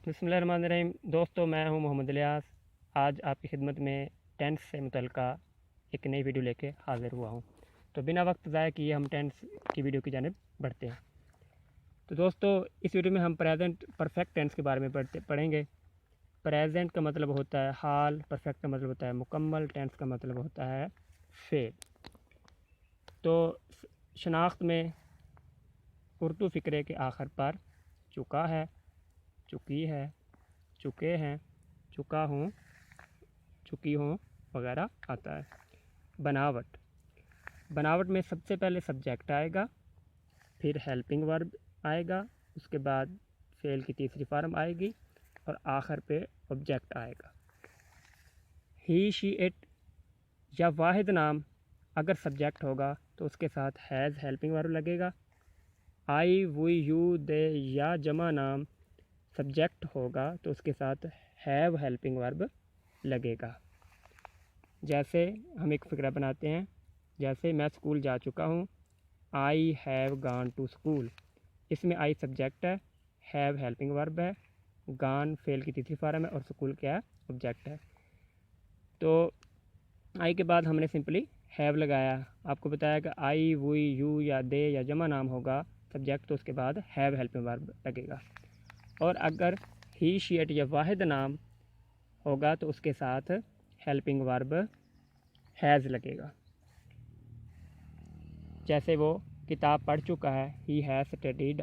बिस्मिल्लाहिर्रहमानिर्रहीम। दोस्तों, मैं हूं मोहम्मद इलियास। आज आपकी खिदमत में टेंस से मुतल्लिका एक नई वीडियो लेके हाज़िर हुआ हूं। तो बिना वक्त ज़ाया किए हम टेंस की वीडियो की जानिब बढ़ते हैं। तो दोस्तों, इस वीडियो में हम प्रेजेंट परफेक्ट टेंस के बारे में पढ़ेंगे। प्रेजेंट का मतलब होता है हाल, परफेक्ट का मतलब होता है मुकम्मल, टेंस का मतलब होता है फेल। तो शनाख्त में उर्दू फ़िक्रे के आखिर पर चुका है, चुकी है, चुके हैं, चुका हूँ, चुकी हूँ वगैरह आता है। बनावट, बनावट में सबसे पहले सब्जेक्ट आएगा, फिर हेल्पिंग वर्ब आएगा, उसके बाद फेल की तीसरी फॉर्म आएगी और आखिर पे ऑब्जेक्ट आएगा। ही, शी, इट या वाहिद नाम अगर सब्जेक्ट होगा तो उसके साथ हैज़ हेल्पिंग वर्ब लगेगा। आई, वी, यू, दे या जमा नाम सब्जेक्ट होगा तो उसके साथ हैव हेल्पिंग वर्ब लगेगा। जैसे हम एक फ़िक्रा बनाते हैं, जैसे मैं स्कूल जा चुका हूँ, I have gone to school. इसमें आई सब्जेक्ट है, हैव हेल्पिंग वर्ब है, गॉन फेल की तीसरी फॉर्म है और स्कूल क्या है, ऑब्जेक्ट है। तो आई के बाद हमने सिंपली हैव लगाया। आपको बताया कि आई, वी, यू या दे या जमा नाम होगा सब्जेक्ट तो उसके बाद हैव हेल्पिंग वर्ब लगेगा। और अगर ही, शी, इट या वाहिद नाम होगा तो उसके साथ हेल्पिंग वर्ब हैज़ लगेगा। जैसे वो किताब पढ़ चुका है, ही हैज़ स्टडीड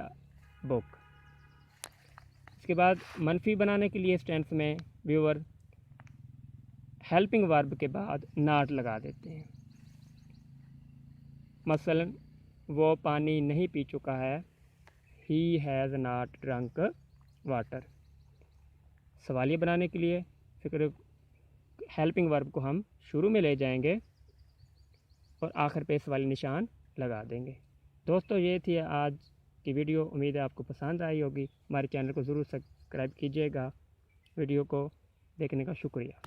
बुक। इसके बाद मनफी बनाने के लिए इस टेंस में व्यूअर हेल्पिंग वर्ब के बाद नॉट लगा देते हैं। मसलन वो पानी नहीं पी चुका है, he has not drunk water. सवालिया बनाने के लिए फिक्र हेल्पिंग वर्ब को हम शुरू में ले जाएंगे और आखिर पे सवाली निशान लगा देंगे। दोस्तों, ये थी आज की वीडियो। उम्मीद है आपको पसंद आई होगी। हमारे चैनल को ज़रूर सब्सक्राइब कीजिएगा। वीडियो को देखने का शुक्रिया।